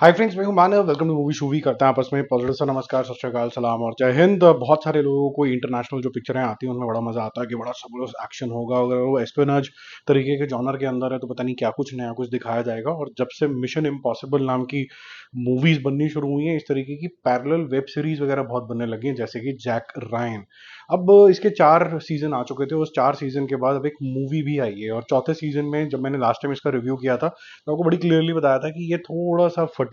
हाय friends, मैं हूं Manav. Welcome to movie शूवी। करते हैं आपस में पॉजिटिव सा नमस्कार, सत श्री अकाल, सलाम और जय हिंद। बहुत सारे लोगों को इंटरनेशनल जो पिक्चरें आती हैं उनमें बड़ा मजा आता है कि बड़ा जबरदस्त एक्शन होगा। अगर वो एस्पेनाज तरीके के जॉनर के अंदर है तो पता नहीं क्या कुछ नया कुछ दिखाया जाएगा। और जब से मिशन इम्पॉसिबल नाम की मूवीज बननी शुरू हुई हैं, इस तरीके की पैरेलल वेब सीरीज वगैरह बहुत बनने लगी हैं, जैसे कि जैक रायन। अब इसके 4 सीजन आ चुके थे। उस 4 सीजन के बाद अब एक मूवी भी आई है और चौथे सीजन में जब मैंने लास्ट टाइम इसका रिव्यू किया था तो आपको बड़ी क्लियरली बताया था कि ये थोड़ा सा फटीग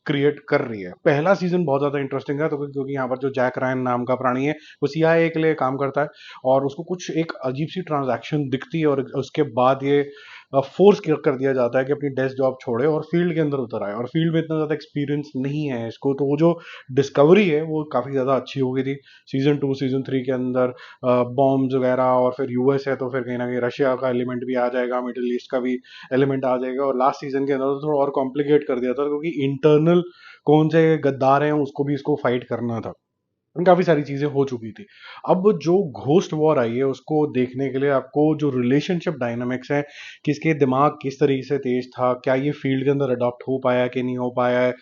क्रिएट कर रही है। पहला सीजन बहुत ज्यादा इंटरेस्टिंग है, तो क्योंकि यहाँ पर जो जैक रायन नाम का प्राणी है वो सीआईए के लिए काम करता है और उसको कुछ एक अजीब सी ट्रांजैक्शन दिखती है और उसके बाद ये फोर्स कर दिया जाता है कि अपनी डेस्क जॉब छोड़े और फील्ड के अंदर उतर आए। और फील्ड में इतना ज्यादा एक्सपीरियंस नहीं है इसको, तो वो जो डिस्कवरी है वो काफी ज्यादा अच्छी हो गई थी। सीजन 2 सीजन 3 के अंदर बॉम्ब्स वगैरह, और फिर यूएस है तो फिर कहीं ना कहीं रशिया का एलिमेंट भी आ जाएगा, मिडिल ईस्ट का भी एलिमेंट आ जाएगा। और लास्ट सीजन के अंदर तो थोड़ा और कॉम्प्लिकेट कर दिया था क्योंकि इंटरनल कौन से गद्दार हैं उसको भी इसको फाइट करना था। काफी सारी चीजें हो चुकी थी। अब जो घोस्ट वॉर आई है उसको देखने के लिए आपको जो रिलेशनशिप डायनामिक्स है, किसके दिमाग किस तरीके से तेज था, क्या ये फील्ड के अंदर अडॉप्ट हो पाया कि नहीं हो पाया है,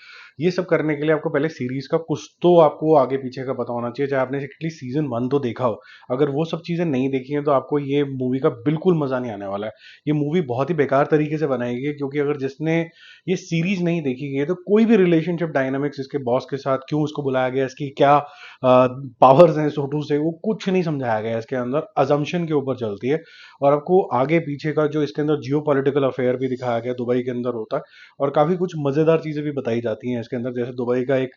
ये सब करने के लिए आपको पहले सीरीज का कुछ तो आपको आगे पीछे का पता होना चाहिए, चाहे आपने एटलीस्ट सीजन 1 तो देखा हो। अगर वो सब चीजें नहीं देखी हैं तो आपको ये मूवी का बिल्कुल मजा नहीं आने वाला है। ये मूवी बहुत ही बेकार तरीके से बनाई गई है, क्योंकि अगर जिसने ये सीरीज नहीं देखी गई है तो कोई भी रिलेशनशिप डायनामिक्स, इसके बॉस के साथ क्यों उसको बुलाया गया, इसकी क्या पावर्स हैं सोटू से, वो कुछ नहीं समझाया गया है इसके अंदर। अजम्पशन के ऊपर चलती है और आपको आगे पीछे का जो इसके अंदर जियो पॉलिटिकल अफेयर भी दिखाया गया दुबई के अंदर होता है। और काफी कुछ मजेदार चीजें भी बताई जाती हैं इसके अंदर, जैसे दुबई का एक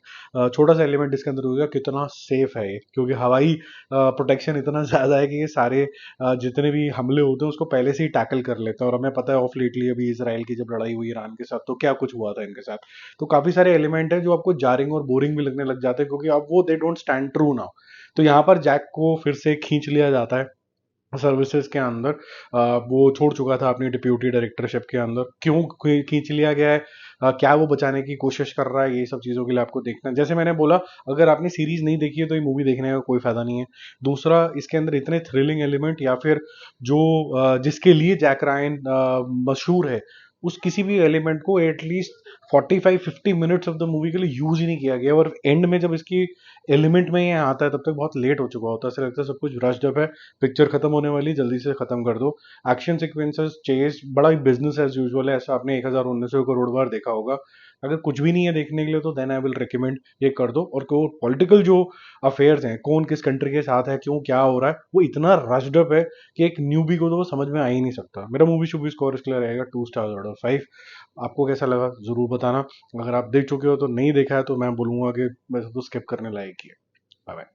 छोटा सा एलिमेंट इसके अंदर हो गया, कितना सेफ है ये, क्योंकि हवाई प्रोटेक्शन इतना ज्यादा है कि ये सारे जितने भी हमले होते हैं उसको पहले से ही टैकल कर लेते हैं। और हमें पता है ऑफ लेटली अभी इसराइल की जब लड़ाई हुई ईरान के साथ तो क्या कुछ हुआ था इनके साथ। तो काफी सारे एलिमेंट है जो आपको जारिंग और बोरिंग भी लगने लग जाते हैं, क्योंकि अब वो they don't stand true now. तो यहाँ पर जैक को फिर से खींच लिया जाता है सर्विसेज के अंदर। वो छोड़ चुका था अपनी डिप्यूटी डायरेक्टरशिप के अंदर, क्यों खींच लिया गया है, क्या वो बचाने की कोशिश कर रहा है, ये सब चीजों के लिए आपको देखना है। जैसे मैंने बोला, अगर आपने सीरीज नहीं देखी है तो ये मूवी देखने का कोई फायदा नहीं है। दूसरा, इसके अंदर इतने थ्रिलिंग एलिमेंट या फिर जो जिसके लिए जैक रायन मशहूर है, उस किसी भी एलिमेंट को at least 45-50 minutes of the movie के लिए यूज ही नहीं किया गया। और एंड में जब इसकी एलिमेंट में ये आता है तब तक बहुत लेट हो चुका होता है। ऐसा लगता है सब कुछ रश्ड अप है, पिक्चर खत्म होने वाली, जल्दी से खत्म कर दो। एक्शन सीक्वेंसेस, चेस, बड़ा ही बिजनेस एज यूजुअल है। ऐसा आपने 1000-1900 करोड़ बार देखा होगा। अगर कुछ भी नहीं है देखने के लिए तो देन आई विल रिकमेंड ये कर दो। और को पॉलिटिकल जो अफेयर्स हैं, कौन किस कंट्री के साथ है, क्यों क्या हो रहा है, वो इतना रश्ड अप है कि एक न्यूबी को तो वो समझ में आ ही नहीं सकता। मेरा मूवी शूवी स्कोर इसके लिए रहेगा 2 स्टार आउट ऑफ 5। आपको कैसा लगा जरूर बताना। अगर आप देख चुके हो तो, नहीं देखा है तो मैं बोलूंगा कि वैसे तो स्किप करने लायक ही है। Bye bye.